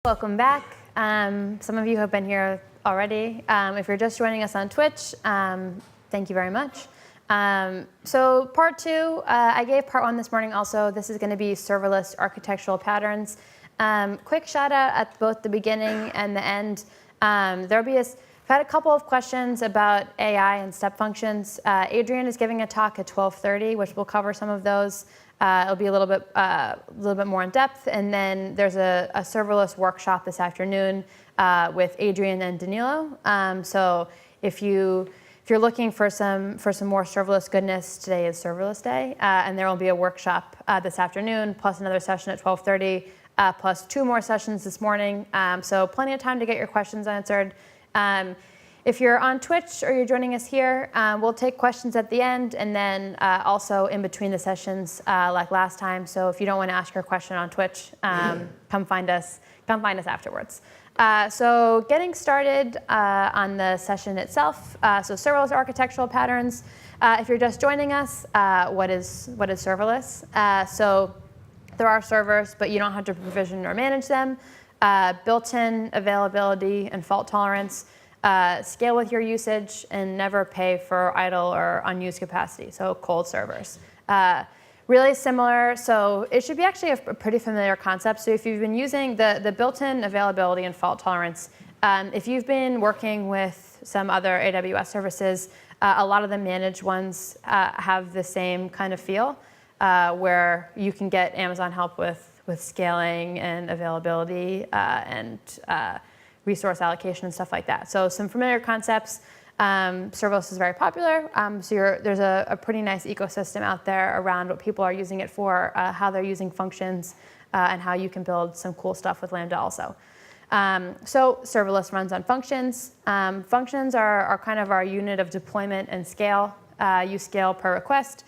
Welcome back. Some of you have been here already. If you're just joining us on Twitch, thank you very much. So part two, I gave part one this morning also. This is going to be serverless architectural patterns. Quick shout out at both the beginning and the end. I've had a couple of questions about AI and step functions. Adrian is giving a talk at 12:30, which will cover some of those. It'll be a little bit more in depth, and then there's a serverless workshop this afternoon with Adrian and Danilo. So if you're looking for some more serverless goodness, today is Serverless Day, and there will be a workshop this afternoon, plus another session at 12:30, plus two more sessions this morning. So plenty of time to get your questions answered. If you're on Twitch or you're joining us here, we'll take questions at the end and then also in between the sessions like last time. So if you don't want to ask your question on Twitch, come find us afterwards. So getting started on the session itself. So serverless architectural patterns. If you're just joining us, what is serverless? So there are servers, but you don't have to provision or manage them. Built-in availability and fault tolerance. Scale with your usage and never pay for idle or unused capacity, so cold servers. Really similar, so it should be actually a pretty familiar concept. So if you've been using the built-in availability and fault tolerance, if you've been working with some other AWS services, a lot of the managed ones have the same kind of feel, where you can get Amazon help with scaling and availability and resource allocation and stuff like that. So some familiar concepts. Serverless is very popular. So there's a pretty nice ecosystem out there around what people are using it for, how they're using functions, and how you can build some cool stuff with Lambda also. So serverless runs on functions. Functions are kind of our unit of deployment and scale. You scale per request.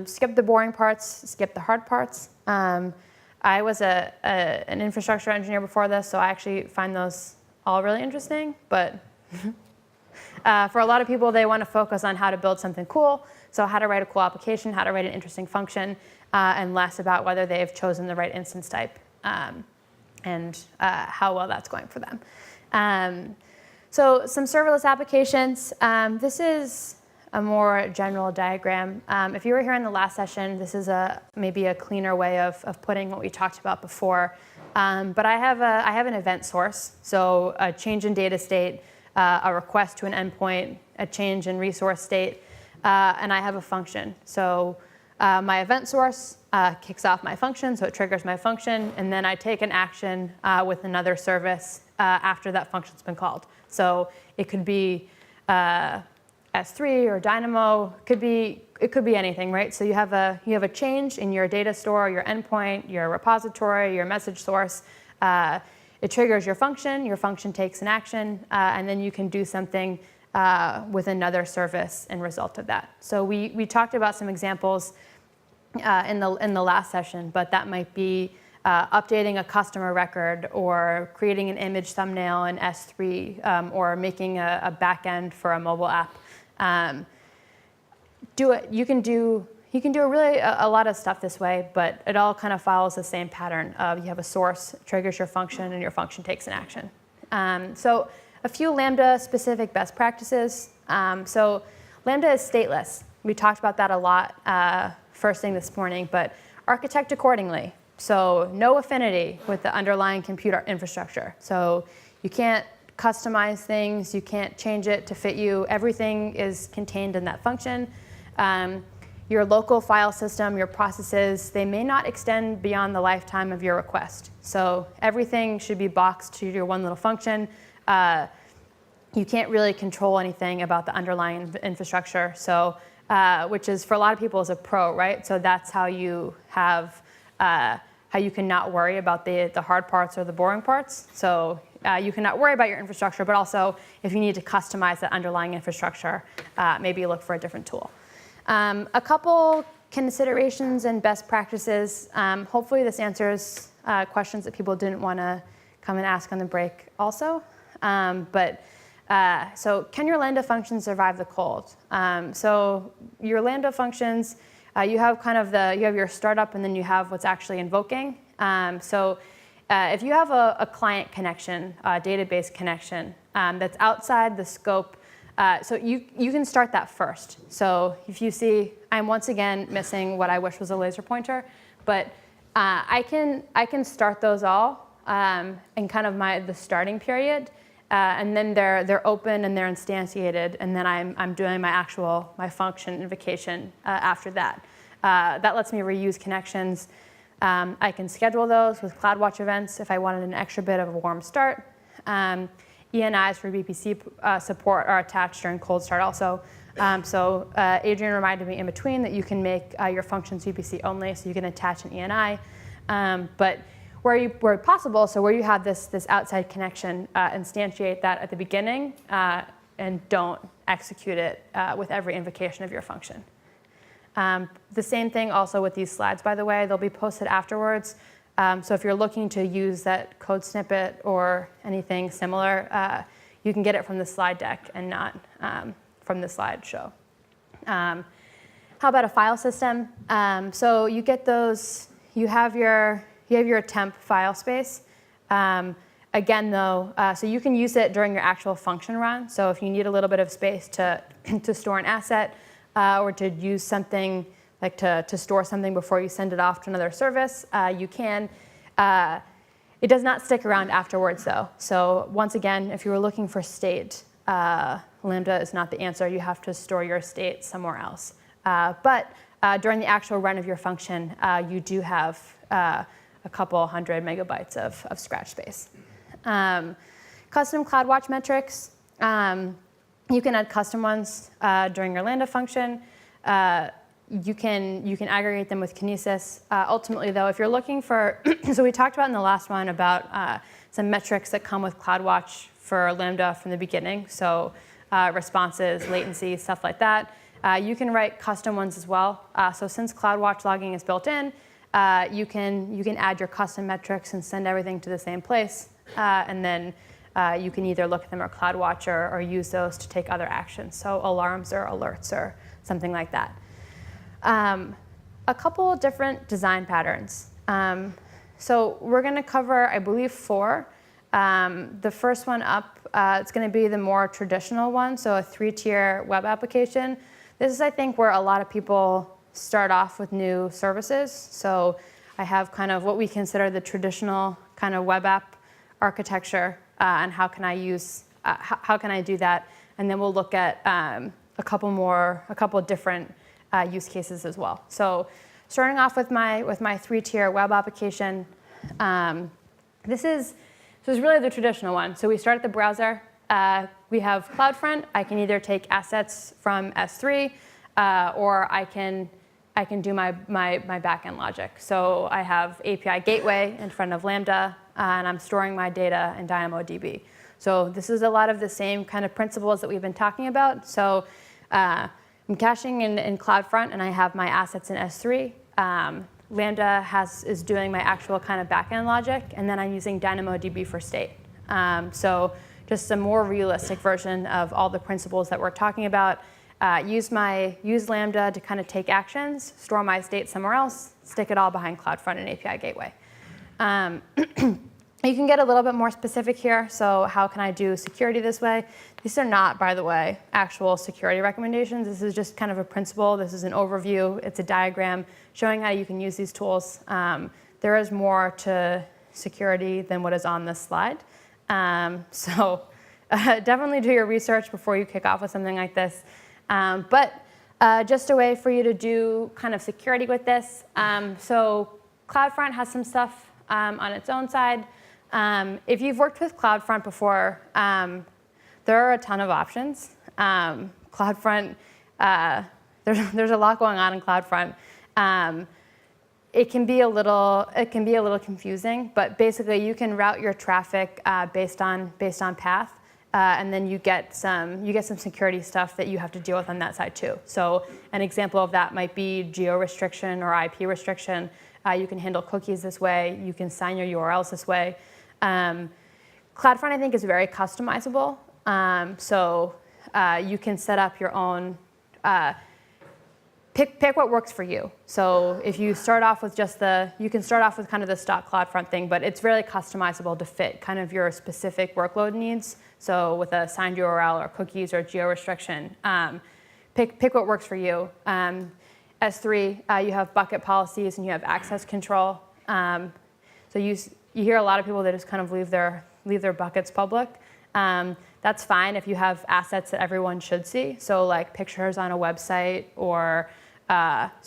Skip the boring parts, skip the hard parts. I was an infrastructure engineer before this, so I actually find those all really interesting. But for a lot of people, they want to focus on how to build something cool. So how to write a cool application, how to write an interesting function, and less about whether they've chosen the right instance type and how well that's going for them. So some serverless applications. This is a more general diagram. If you were here in the last session, this is maybe a cleaner way of putting what we talked about before. But I have an event source, so a change in data state, a request to an endpoint, a change in resource state, and I have a function. So my event source kicks off my function, so it triggers my function, and then I take an action with another service after that function's been called. So it could be S3 or Dynamo, it could be anything, right? So you have a change in your data store, your endpoint, your repository, your message source. It triggers your function takes an action, and then you can do something with another service in result of that. So we talked about some examples in the last session, but that might be updating a customer record or creating an image thumbnail in S3 or making a backend for a mobile app. You can do a lot of stuff this way, but it all kind of follows the same pattern of you have a source, triggers your function, and your function takes an action. So a few Lambda specific best practices. So Lambda is stateless. We talked about that a lot first thing this morning, but architect accordingly. So no affinity with the underlying computer infrastructure. So you can't customize things, you can't change it to fit you. Everything is contained in that function. Your local file system, your processes, they may not extend beyond the lifetime of your request. So everything should be boxed to your one little function. You can't really control anything about the underlying infrastructure. So, which is for a lot of people is a pro, right? So that's how you have, how you can not worry about the hard parts or the boring parts. So you cannot worry about your infrastructure, but also if you need to customize the underlying infrastructure, maybe look for a different tool. A couple considerations and best practices. Hopefully this answers questions that people didn't want to come and ask on the break also. So can your Lambda functions survive the cold? So your Lambda functions, you have you have your startup and then you have what's actually invoking. So if you have a client connection, a database connection that's outside the scope, so you can start that first. So if you see, I'm once again missing what I wish was a laser pointer, but I can start those all in kind of the starting period, and then they're open and they're instantiated, and then I'm doing my function invocation after that. That lets me reuse connections. I can schedule those with CloudWatch events if I wanted an extra bit of a warm start. ENIs for VPC support are attached during cold start also. So Adrian reminded me in between that you can make your functions VPC only, so you can attach an ENI. But where possible, so where you have this outside connection, instantiate that at the beginning and don't execute it with every invocation of your function. The same thing also with these slides, by the way. They'll be posted afterwards. So if you're looking to use that code snippet or anything similar, you can get it from the slide deck and not from the slideshow. How about a file system? So you get those. You have your temp file space. Again, though, so you can use it during your actual function run. So if you need a little bit of space to store an asset or to use something, like to store something before you send it off to another service, you can. It does not stick around afterwards, though. So once again, if you were looking for state, Lambda is not the answer. You have to store your state somewhere else. But during the actual run of your function, you do have a couple hundred megabytes of scratch space. Custom CloudWatch metrics. You can add custom ones during your Lambda function. You can aggregate them with Kinesis. Ultimately, though, if you're looking for, so we talked about in the last one about some metrics that come with CloudWatch for Lambda from the beginning. So responses, latency, stuff like that. You can write custom ones as well. So since CloudWatch logging is built in, you can add your custom metrics and send everything to the same place. And then you can either look at them or CloudWatch or use those to take other actions. So alarms or alerts or something like that. A couple different design patterns. So we're going to cover, I believe, 4. The first one up, it's going to be the more traditional one, so a 3-tier web application. This is, I think, where a lot of people start off with new services. So I have kind of what we consider the traditional kind of web app architecture, and how can I do that? And then we'll look at a couple different use cases as well. So starting off with my 3-tier web application, this is really the traditional one. So we start at the browser. We have CloudFront. I can either take assets from S3, or I can do my backend logic. So I have API gateway in front of Lambda, and I'm storing my data in DynamoDB. So this is a lot of the same kind of principles that we've been talking about. So I'm caching in CloudFront, and I have my assets in S3. Lambda is doing my actual kind of backend logic, and then I'm using DynamoDB for state. So just a more realistic version of all the principles that we're talking about. Use Lambda to kind of take actions, store my state somewhere else, stick it all behind CloudFront and API gateway. You can get a little bit more specific here. So how can I do security this way? These are not, by the way, actual security recommendations. This is just kind of a principle. This is an overview. It's a diagram showing how you can use these tools. There is more to security than what is on this slide. So definitely do your research before you kick off with something like this. But just a way for you to do kind of security with this. So CloudFront has some stuff on its own side. If you've worked with CloudFront before, there are a ton of options. CloudFront, there's a lot going on in CloudFront. It can be a little confusing, but basically you can route your traffic based on path. And then you get some security stuff that you have to deal with on that side too. So an example of that might be geo restriction or IP restriction. You can handle cookies this way. You can sign your URLs this way. CloudFront, I think, is very customizable. So you can set up your own. pick what works for you. So if you start off with you can start off with kind of the stock CloudFront thing, but it's really customizable to fit kind of your specific workload needs. So with a signed URL or cookies or geo restriction, pick what works for you. S3, you have bucket policies and you have access control. So you hear a lot of people that just kind of leave their buckets public. That's fine if you have assets that everyone should see. So like pictures on a website, or if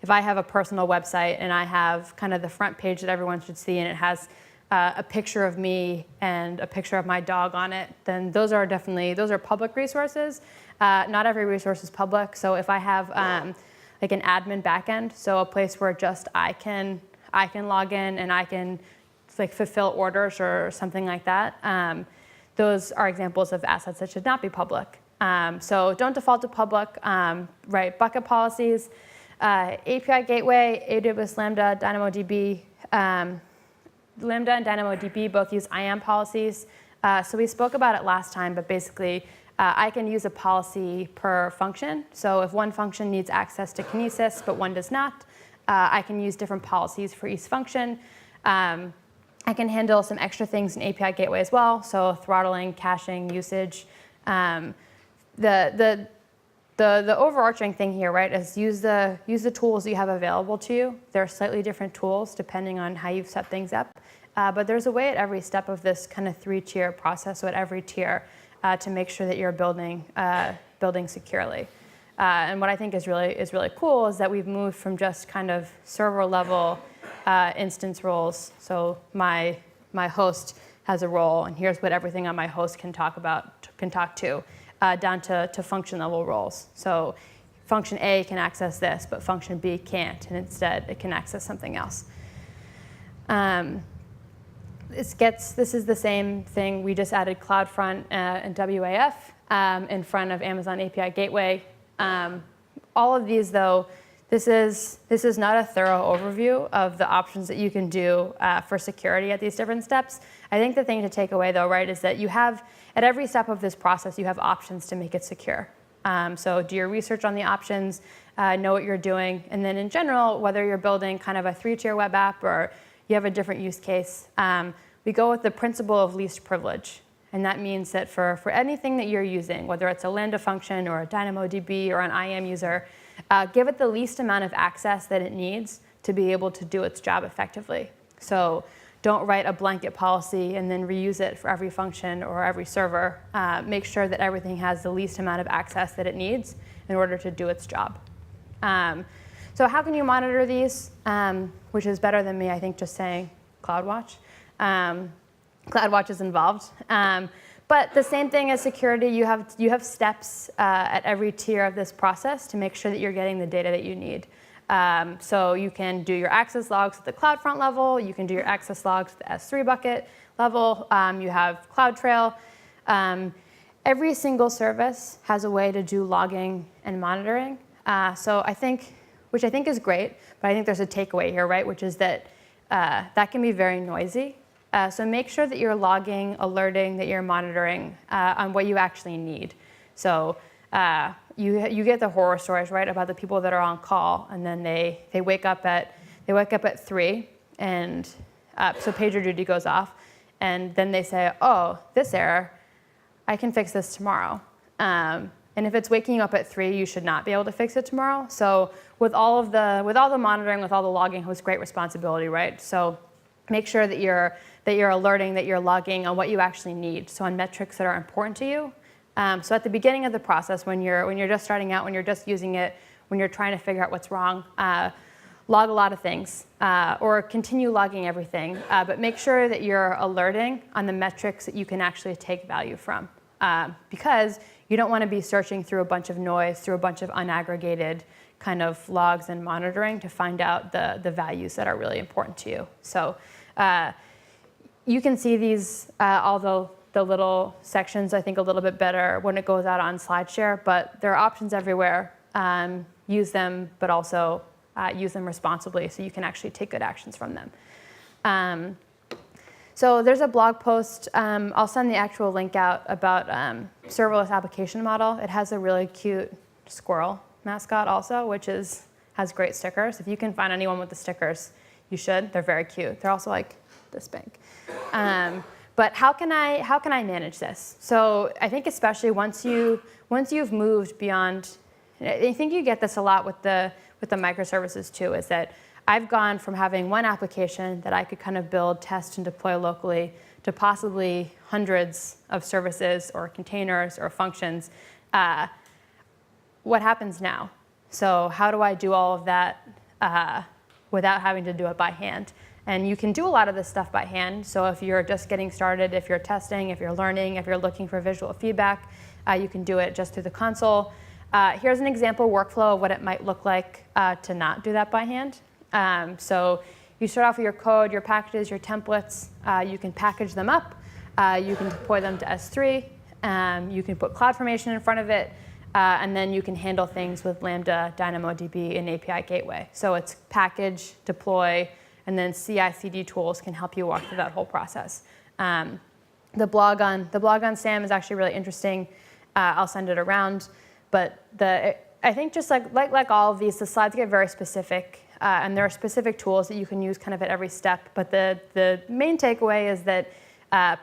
I have a personal website and I have kind of the front page that everyone should see and it has a picture of me and a picture of my dog on it, then those are public resources. Not every resource is public. So if I have like an admin backend, so a place where just I can log in and I can like fulfill orders or something like that, those are examples of assets that should not be public. So don't default to public, right? Bucket policies, API gateway, AWS Lambda, DynamoDB. Lambda and DynamoDB both use IAM policies. So we spoke about it last time, but basically I can use a policy per function. So if one function needs access to Kinesis, but one does not, I can use different policies for each function. I can handle some extra things in API gateway as well. So throttling, caching, usage. The overarching thing here, right, is use the tools you have available to you. There are slightly different tools depending on how you've set things up. But there's a way at every step of this kind of 3-tier process, so at every tier, to make sure that you're building securely. And what I think is really cool is that we've moved from just kind of server level instance roles. So my host has a role, and here's what everything on my host can talk to, down to function level roles. So function A can access this, but function B can't, and instead it can access something else. This is the same thing. We just added CloudFront and WAF in front of Amazon API Gateway. All of these, though, this is not a thorough overview of the options that you can do for security at these different steps. I think the thing to take away, though, right, is that you have, at every step of this process, you have options to make it secure. So do your research on the options, know what you're doing, and then in general, whether you're building kind of a 3-tier web app or you have a different use case, we go with the principle of least privilege. And that means that for anything that you're using, whether it's a Lambda function or a DynamoDB or an IAM user, give it the least amount of access that it needs to be able to do its job effectively. So don't write a blanket policy and then reuse it for every function or every server. Make sure that everything has the least amount of access that it needs in order to do its job. So how can you monitor these? Which is better than me, I think, just saying CloudWatch. CloudWatch is involved. But the same thing as security, you have steps at every tier of this process to make sure that you're getting the data that you need. So you can do your access logs at the CloudFront level. You can do your access logs at the S3 bucket level. You have CloudTrail. Every single service has a way to do logging and monitoring. Which I think is great, but I think there's a takeaway here, right? Which is that that can be very noisy. So make sure that you're logging, alerting, that you're monitoring on what you actually need. So you get the horror stories, right, about the people that are on call, and then they wake up at 3, and so pager duty goes off, and then they say, oh, this error, I can fix this tomorrow. And if it's waking you up at 3, you should not be able to fix it tomorrow. So with all the monitoring, with all the logging, it was great responsibility, right? So make sure that you're alerting, that you're logging on what you actually need. So on metrics that are important to you. So at the beginning of the process, when you're just starting out, when you're just using it, when you're trying to figure out what's wrong, log a lot of things, or continue logging everything. But make sure that you're alerting on the metrics that you can actually take value from, because you don't want to be searching through a bunch of noise, through a bunch of unaggregated kind of logs and monitoring to find out the values that are really important to you. So you can see these, although the little sections, I think, a little bit better when it goes out on SlideShare, but there are options everywhere. Use them, but also use them responsibly so you can actually take good actions from them. So there's a blog post. I'll send the actual link out about serverless application model. It has a really cute squirrel mascot also, which has great stickers. If you can find anyone with the stickers, you should. They're very cute. They're also like this big. But how can I manage this? So I think especially once you've moved beyond, I think you get this a lot with the microservices too, is that I've gone from having one application that I could kind of build, test, and deploy locally to possibly hundreds of services or containers or functions. What happens now? So how do I do all of that without having to do it by hand? And you can do a lot of this stuff by hand. So if you're just getting started, if you're testing, if you're learning, if you're looking for visual feedback, you can do it just through the console. Here's an example workflow of what it might look like to not do that by hand. So you start off with your code, your packages, your templates. You can package them up. You can deploy them to S3. You can put CloudFormation in front of it. And then you can handle things with Lambda, DynamoDB, and API Gateway. So it's package, deploy, and then CI/CD tools can help you walk through that whole process. The blog on SAM is actually really interesting. I'll send it around. But I think just like all of these, the slides get very specific. And there are specific tools that you can use kind of at every step. But the main takeaway is that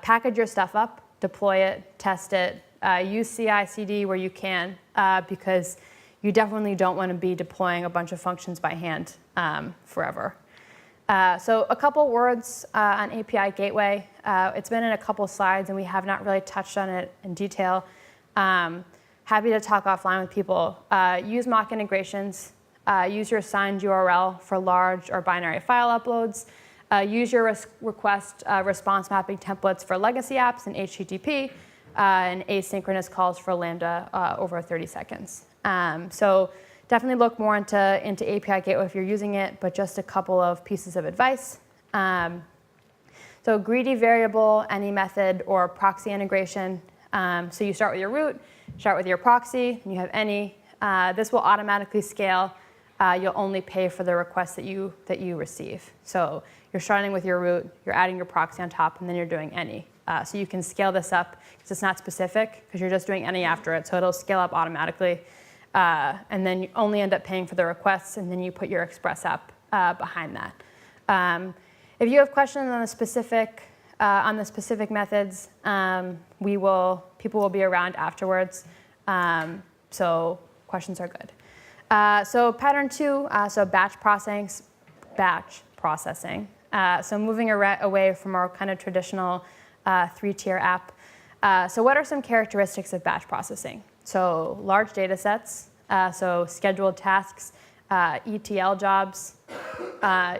package your stuff up, deploy it, test it, use CI/CD where you can, because you definitely don't want to be deploying a bunch of functions by hand forever. So a couple words on API Gateway. It's been in a couple slides, and we have not really touched on it in detail. Happy to talk offline with people. Use mock integrations. Use your signed URL for large or binary file uploads. Use your request response mapping templates for legacy apps in HTTP, and asynchronous calls for Lambda over 30 seconds. So definitely look more into API Gateway if you're using it, but just a couple of pieces of advice. So greedy variable, any method, or proxy integration. So you start with your root, start with your proxy, and you have any. This will automatically scale. You'll only pay for the requests that you receive. So you're starting with your root, you're adding your proxy on top, and then you're doing any. So you can scale this up because it's not specific, because you're just doing any after it. So it'll scale up automatically. And then you only end up paying for the requests, and then you put your Express app behind that. If you have questions on the specific methods, people will be around afterwards. So questions are good. So pattern 2, so batch processing. So moving away from our kind of traditional 3-tier app. So what are some characteristics of batch processing? So large data sets, so scheduled tasks, ETL jobs,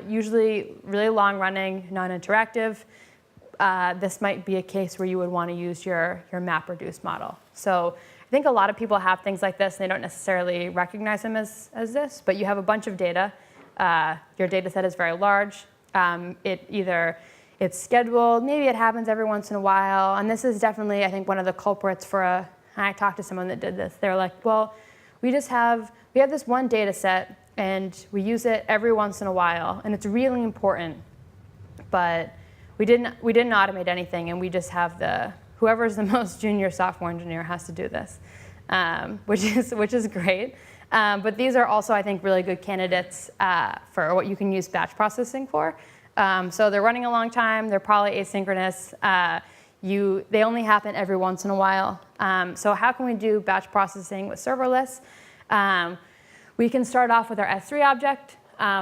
usually really long running, non-interactive. This might be a case where you would want to use your MapReduce model. So I think a lot of people have things like this, and they don't necessarily recognize them as this, but you have a bunch of data. Your data set is very large. It's scheduled, maybe it happens every once in a while, and this is definitely, I think, one of the culprits and I talked to someone that did this. They're like, well, we have this one data set, and we use it every once in a while, and it's really important, but we didn't automate anything, and we just have whoever's the most junior software engineer has to do this, which is great. But these are also, I think, really good candidates for what you can use batch processing for. So they're running a long time. They're probably asynchronous. They only happen every once in a while. So how can we do batch processing with serverless? We can start off with our S3 object.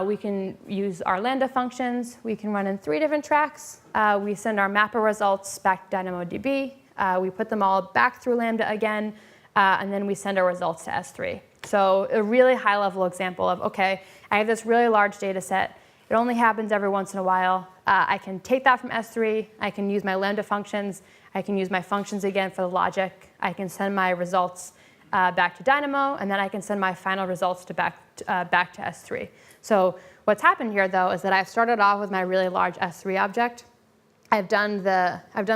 We can use our Lambda functions. We can run in 3 different tracks. We send our mapper results back to DynamoDB. We put them all back through Lambda again, and then we send our results to S3. So a really high-level example of, OK, I have this really large data set. It only happens every once in a while. I can take that from S3. I can use my Lambda functions. I can use my functions again for the logic. I can send my results back to Dynamo, and then I can send my final results back to S3. So what's happened here, though, is that I've started off with my really large S3 object. I've done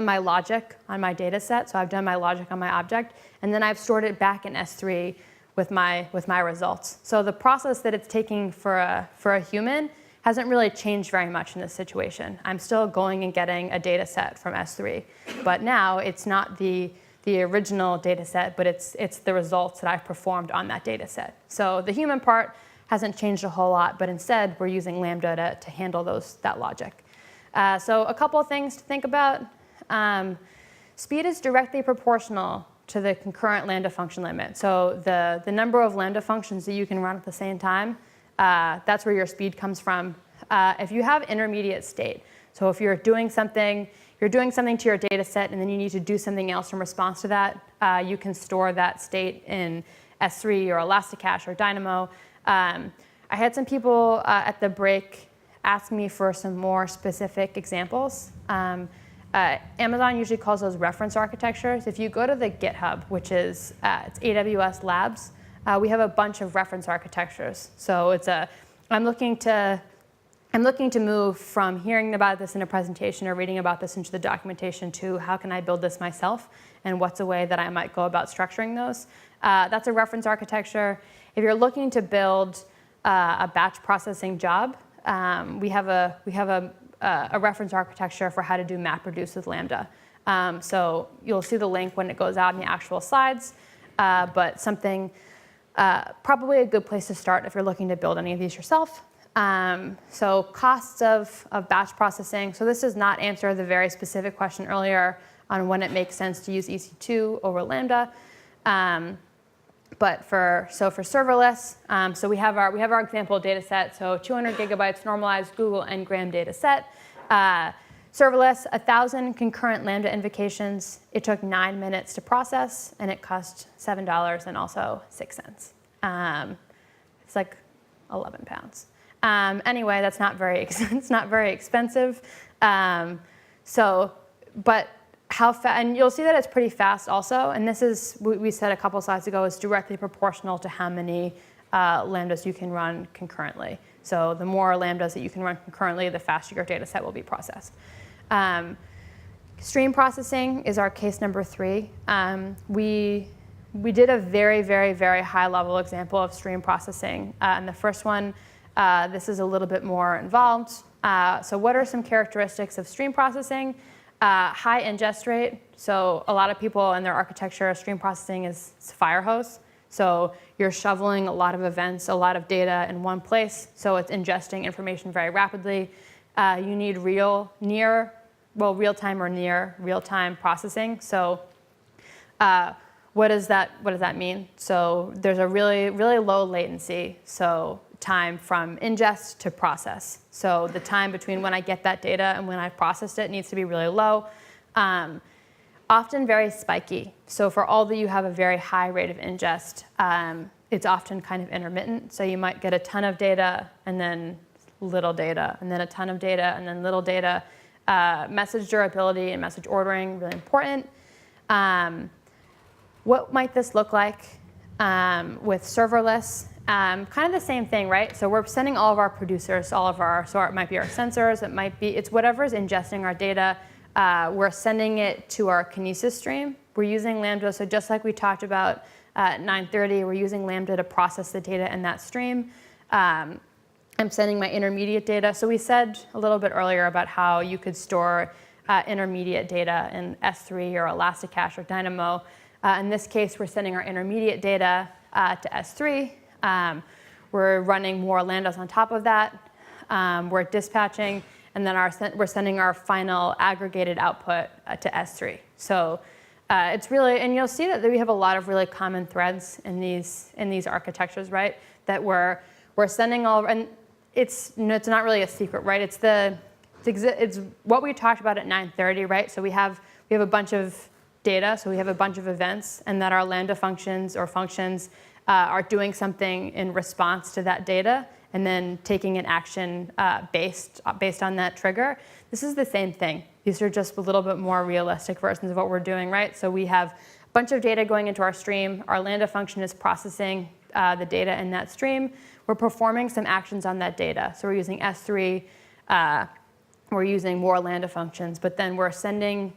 my logic on my data set, so I've done my logic on my object, and then I've stored it back in S3 with my results. So the process that it's taking for a human hasn't really changed very much in this situation. I'm still going and getting a data set from S3, but now it's not the the original data set, but it's the results that I've performed on that data set. So the human part hasn't changed a whole lot, but instead we're using Lambda to handle that logic. So a couple of things to think about. Speed is directly proportional to the concurrent Lambda function limit. So the number of Lambda functions that you can run at the same time, that's where your speed comes from. If you have intermediate state, so if you're doing something to your data set and then you need to do something else in response to that, you can store that state in S3 or Elasticache or Dynamo. I had some people at the break ask me for some more specific examples. Amazon usually calls those reference architectures. If you go to the GitHub, which is it's AWS Labs, we have a bunch of reference architectures. So I'm looking to move from hearing about this in a presentation or reading about this into the documentation to how can I build this myself and what's a way that I might go about structuring those. That's a reference architecture. If you're looking to build a batch processing job, we have a reference architecture for how to do MapReduce with Lambda. So you'll see the link when it goes out in the actual slides, but something probably a good place to start if you're looking to build any of these yourself. So costs of batch processing. So this does not answer the very specific question earlier on when it makes sense to use EC2 over Lambda. But for serverless, so we have our example data set. So 200 gigabytes normalized Google Ngram data set. Serverless, 1,000 concurrent Lambda invocations. It took 9 minutes to process, and it cost $7 and also 6 cents. It's like 11 pounds. Anyway, that's not very it's not very expensive. But how fast? And you'll see that it's pretty fast also. And this is we said a couple slides ago is directly proportional to how many lambdas you can run concurrently. So the more lambdas that you can run concurrently, the faster your data set will be processed. Stream processing is our case number 3. We did a very, very, very high level example of stream processing. And the first one, this is a little bit more involved. So what are some characteristics of stream processing? High ingest rate. So a lot of people in their architecture, stream processing is fire hose. So you're shoveling a lot of events, a lot of data in one place. So it's ingesting information very rapidly. You need real-time or near real-time processing. So what does that mean? So there's a really, really low latency. So time from ingest to process. So the time between when I get that data and when I've processed it needs to be really low. Often very spiky. So for all that you have a very high rate of ingest, it's often kind of intermittent. So you might get a ton of data and then little data, and then a ton of data and then little data. Message durability and message ordering, really important. What might this look like with serverless? Kind of the same thing, right? So we're sending all of our producers, so it might be our sensors, it's whatever's ingesting our data. We're sending it to our Kinesis stream. We're using Lambda, so just like we talked about at 9:30, we're using Lambda to process the data in that stream. I'm sending my intermediate data. So we said a little bit earlier about how you could store intermediate data in S3 or Elasticache or Dynamo. In this case, we're sending our intermediate data to S3. We're running more lambdas on top of that. We're dispatching, and then we're sending our final aggregated output to S3. So it's really, and you'll see that we have a lot of really common threads in these architectures, right? That we're sending all, and it's not really a secret, right? It's what we talked about at 9:30, right? So we have a bunch of data, so we have a bunch of events, and that our Lambda functions or functions are doing something in response to that data, and then taking an action based on that trigger. This is the same thing. These are just a little bit more realistic versions of what we're doing, right? So we have a bunch of data going into our stream. Our Lambda function is processing the data in that stream. We're performing some actions on that data. So we're using S3. We're using more Lambda functions, but then we're sending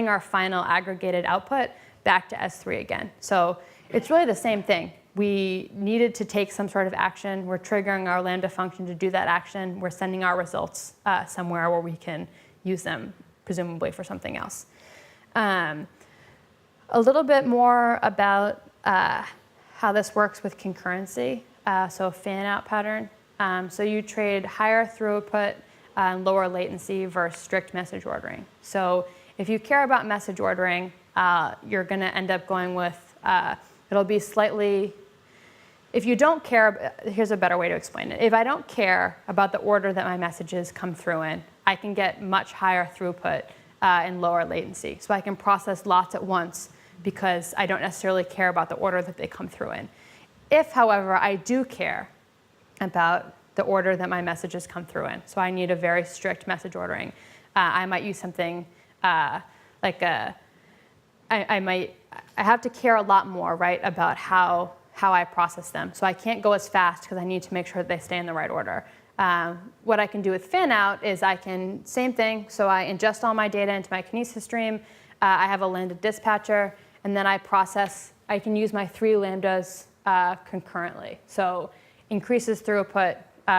our final aggregated output back to S3 again. So it's really the same thing. We needed to take some sort of action. We're triggering our Lambda function to do that action. We're sending our results somewhere where we can use them, presumably for something else. A little bit more about how this works with concurrency, so fan-out pattern. So you trade higher throughput and lower latency versus strict message ordering. So if you care about message ordering, you're going to end up going with, it'll be slightly, if you don't care, here's a better way to explain it. If I don't care about the order that my messages come through in, I can get much higher throughput and lower latency. So I can process lots at once because I don't necessarily care about the order that they come through in. If, however, I do care about the order that my messages come through in, so I need a very strict message ordering, I might use something like I have to care a lot more, right, about how I process them. So I can't go as fast because I need to make sure that they stay in the right order. What I can do with fan-out is I can, same thing, so I ingest all my data into my Kinesis stream. I have a Lambda dispatcher, and then I can use my 3 Lambdas concurrently. So increases throughput,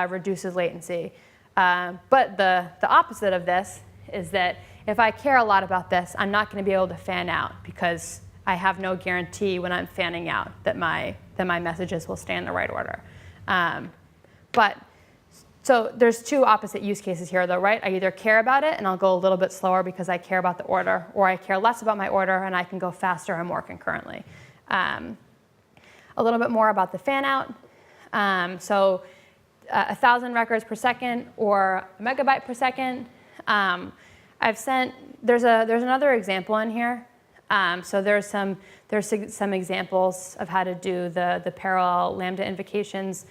reduces latency. But the opposite of this is that if I care a lot about this, I'm not going to be able to fan out because I have no guarantee when I'm fanning out that my messages will stay in the right order. So there's 2 opposite use cases here, though, right? I either care about it, and I'll go a little bit slower because I care about the order, or I care less about my order, and I can go faster and more concurrently. A little bit more about the fan-out. So 1,000 records per second or a megabyte per second. There's another example in here. So there's some examples of how to do the parallel Lambda invocations.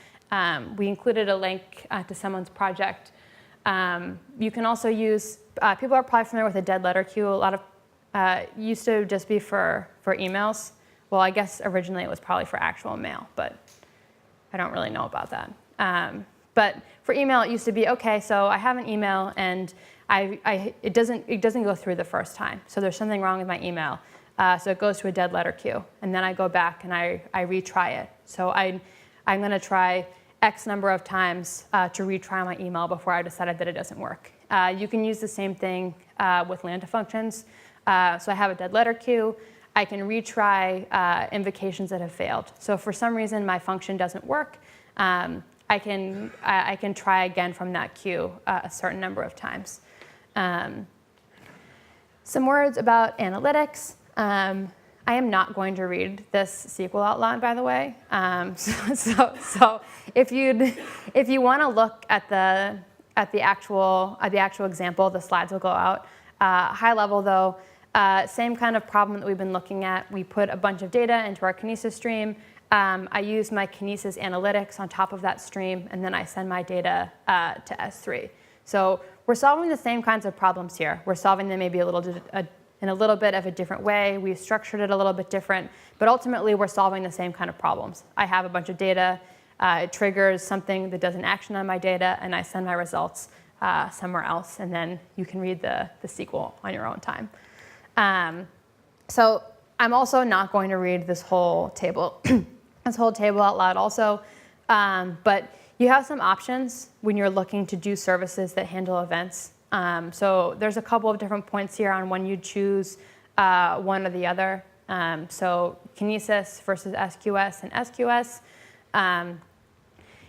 We included a link to someone's project. You can also use, people are probably familiar with a dead letter queue. A lot of, used to just be for emails. Well, I guess originally it was probably for actual mail, but I don't really know about that. But for email, it used to be, okay, so I have an email and it doesn't go through the first time. So there's something wrong with my email. So it goes to a dead letter queue. And then I go back and I retry it. So I'm going to try X number of times to retry my email before I decided that it doesn't work. You can use the same thing with Lambda functions. So I have a dead letter queue. I can retry invocations that have failed. So if for some reason my function doesn't work, I can try again from that queue a certain number of times. Some words about analytics. I am not going to read this SQL out loud, by the way. So if you want to look at the actual example, the slides will go out. High level though, same kind of problem that we've been looking at. We put a bunch of data into our Kinesis stream. I use my Kinesis analytics on top of that stream, and then I send my data to S3. So we're solving the same kinds of problems here. We're solving them maybe in a little bit of a different way. We've structured it a little bit different, but ultimately we're solving the same kind of problems. I have a bunch of data. It triggers something that does an action on my data, and I send my results somewhere else, and then you can read the SQL on your own time. So I'm also not going to read this whole table out loud also, but you have some options when you're looking to do services that handle events. So there's a couple of different points here on when you choose one or the other. So Kinesis versus SQS and SQS.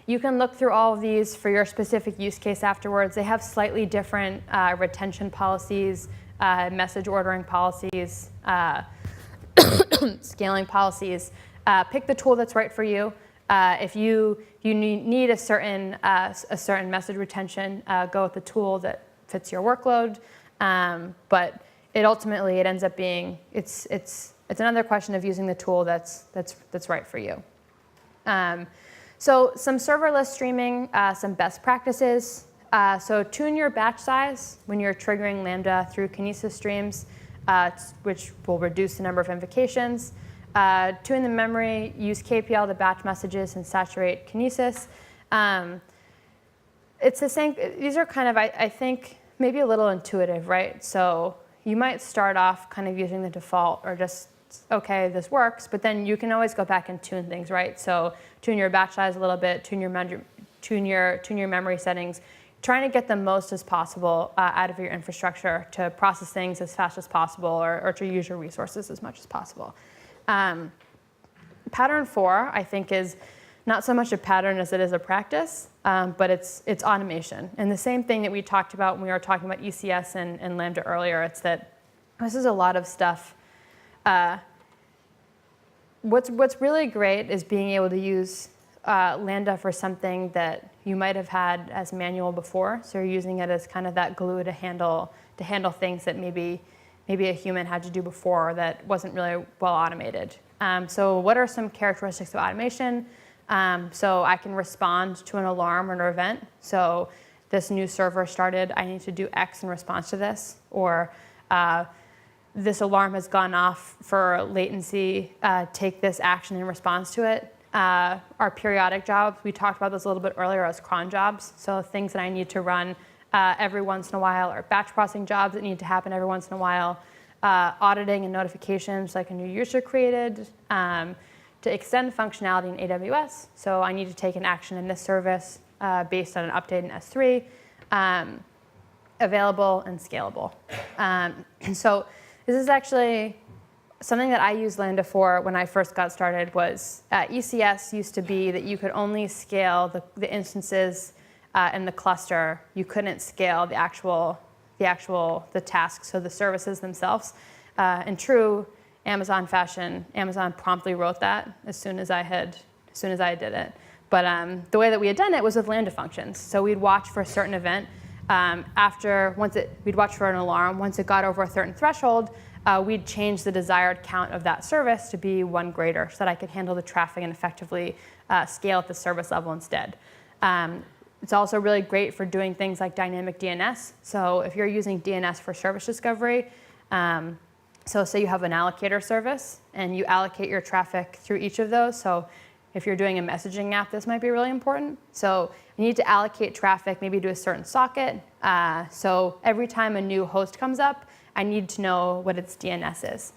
You can look through all of these for your specific use case afterwards. They have slightly different retention policies, message ordering policies, scaling policies. Pick the tool that's right for you. If you need a certain message retention, go with the tool that fits your workload. But it ultimately ends up being it's another question of using the tool that's right for you. So some serverless streaming, some best practices. So tune your batch size when you're triggering Lambda through Kinesis streams, which will reduce the number of invocations. Tune the memory, use KPL to batch messages and saturate Kinesis. It's the same, these are kind of, I think, maybe a little intuitive, right? So you might start off kind of using the default or just, okay, this works, but then you can always go back and tune things, right? So tune your batch size a little bit, tune your memory settings. trying to get the most as possible out of your infrastructure to process things as fast as possible or to use your resources as much as possible. Pattern 4, I think, is not so much a pattern as it is a practice, but it's automation. And the same thing that we talked about when we were talking about ECS and Lambda earlier, it's that this is a lot of stuff. What's really great is being able to use Lambda for something that you might have had as manual before. So you're using it as kind of that glue to handle things that maybe a human had to do before that wasn't really well automated. So what are some characteristics of automation? So I can respond to an alarm or an event. So this new server started, I need to do X in response to this. Or this alarm has gone off for latency, take this action in response to it. Our periodic jobs, we talked about this a little bit earlier as cron jobs. So things that I need to run every once in a while, or batch processing jobs that need to happen every once in a while. Auditing and notifications like a new user created. To extend functionality in AWS, so I need to take an action in this service based on an update in S3, available and scalable. So this is actually something that I used Lambda for when I first got started. Was ECS used to be that you could only scale the instances in the cluster. You couldn't scale the tasks, so the services themselves. In true Amazon fashion, Amazon promptly wrote that as soon as I did it. But the way that we had done it was with Lambda functions. So we'd watch for a certain event. We'd watch for an alarm. Once it got over a certain threshold, we'd change the desired count of that service to be 1 greater, so that I could handle the traffic and effectively scale at the service level instead. It's also really great for doing things like dynamic DNS. So if you're using DNS for service discovery, so say you have an allocator service and you allocate your traffic through each of those. So if you're doing a messaging app, this might be really important. So you need to allocate traffic maybe to a certain socket. So every time a new host comes up, I need to know what its DNS is.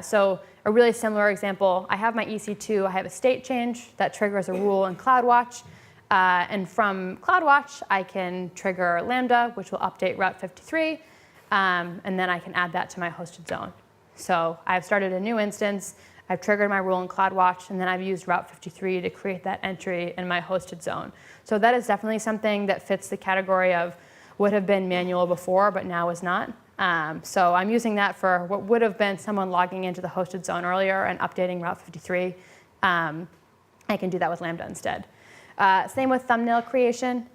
So a really similar example, I have my EC2, I have a state change that triggers a rule in CloudWatch. And from CloudWatch, I can trigger Lambda, which will update Route 53. And then I can add that to my hosted zone. So I've started a new instance, I've triggered my rule in CloudWatch, and then I've used Route 53 to create that entry in my hosted zone. So that is definitely something that fits the category of would have been manual before, but now is not. So I'm using that for what would have been someone logging into the hosted zone earlier and updating Route 53. I can do that with Lambda instead. Same with thumbnail creation.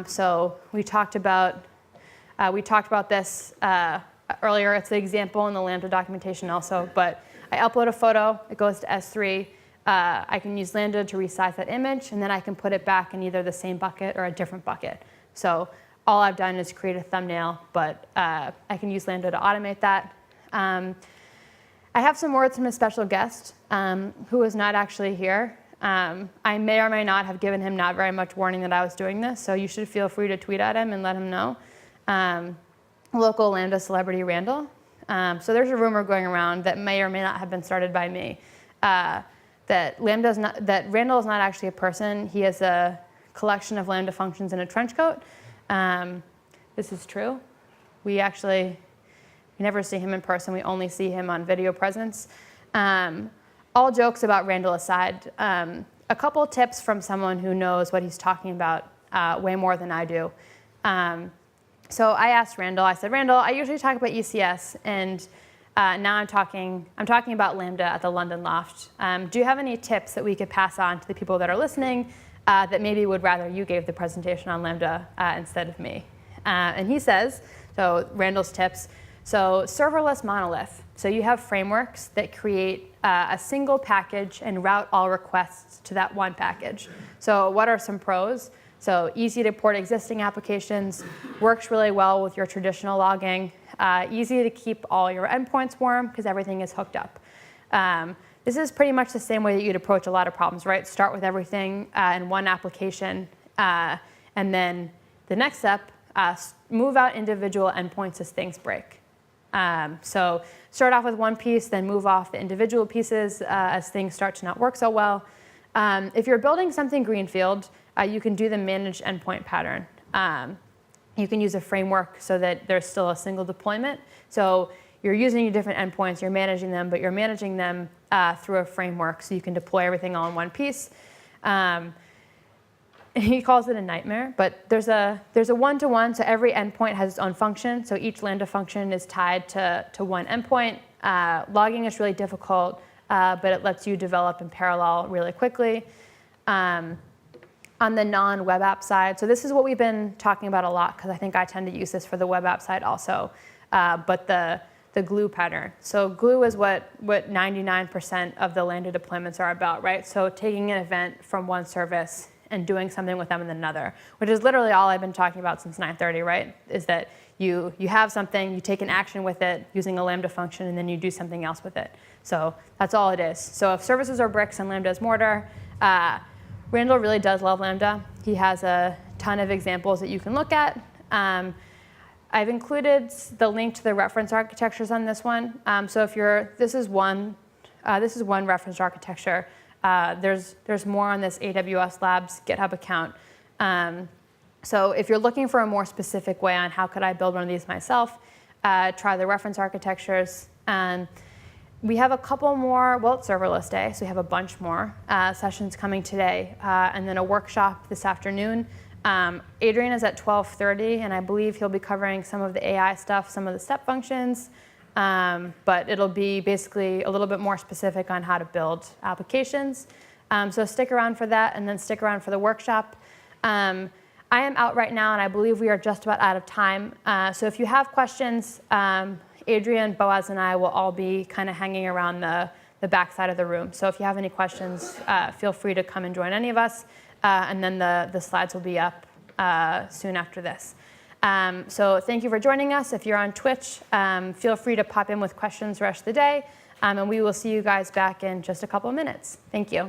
So we talked about this earlier. It's the example in the Lambda documentation also. But I upload a photo. It goes to S3. I can use Lambda to resize that image, and then I can put it back in either the same bucket or a different bucket. So all I've done is create a thumbnail, but I can use Lambda to automate that. I have some words from a special guest who is not actually here. I may or may not have given him not very much warning that I was doing this, so you should feel free to tweet at him and let him know. Local Lambda celebrity Randall. So there's a rumor going around that may or may not have been started by me, that Randall is not actually a person. He is a collection of Lambda functions in a trench coat. This is true. We never see him in person. We only see him on video presence. All jokes about Randall aside, a couple tips from someone who knows what he's talking about way more than I do. So I asked Randall, I said, Randall, I usually talk about ECS, and now I'm talking about Lambda at the London Loft. Do you have any tips that we could pass on to the people that are listening that maybe would rather you gave the presentation on Lambda instead of me? And he says, so Randall's tips, so serverless monolith. So you have frameworks that create a single package and route all requests to that one package. So what are some pros? So easy to port existing applications, works really well with your traditional logging, easy to keep all your endpoints warm because everything is hooked up. This is pretty much the same way that you'd approach a lot of problems, right? Start with everything in one application, and then the next step, move out individual endpoints as things break. So start off with one piece, then move off the individual pieces as things start to not work so well. If you're building something greenfield, you can do the managed endpoint pattern. you can use a framework so that there's still a single deployment. So you're using your different endpoints, you're managing them, but you're managing them through a framework so you can deploy everything all in one piece. He calls it a nightmare, but there's a one-to-one, so every endpoint has its own function. So each Lambda function is tied to one endpoint. Logging is really difficult, but it lets you develop in parallel really quickly. On the non-web app side, so this is what we've been talking about a lot, because I think I tend to use this for the web app side also, but the glue pattern. So glue is what 99% of the Lambda deployments are about, right? So taking an event from one service and doing something with them in another, which is literally all I've been talking about since 9:30, right? Is that you have something, you take an action with it using a Lambda function, and then you do something else with it. So that's all it is. So if services are bricks and Lambda is mortar, Randall really does love Lambda. He has a ton of examples that you can look at. I've included the link to the reference architectures on this one. So if this is one reference architecture. There's more on this AWS Labs GitHub account. So if you're looking for a more specific way on how could I build one of these myself, try the reference architectures. We have a couple more, well, it's serverless day, so we have a bunch more sessions coming today, and then a workshop this afternoon. Adrian is at 12:30, and I believe he'll be covering some of the AI stuff, some of the step functions. But it'll be basically a little bit more specific on how to build applications. So stick around for that, and then stick around for the workshop. I am out right now, and I believe we are just about out of time. So if you have questions, Adrian, Boaz, and I will all be kind of hanging around the back side of the room. So if you have any questions, feel free to come and join any of us. And then the slides will be up soon after this. So thank you for joining us. If you're on Twitch, feel free to pop in with questions the rest of the day. And we will see you guys back in just a couple of minutes. Thank you.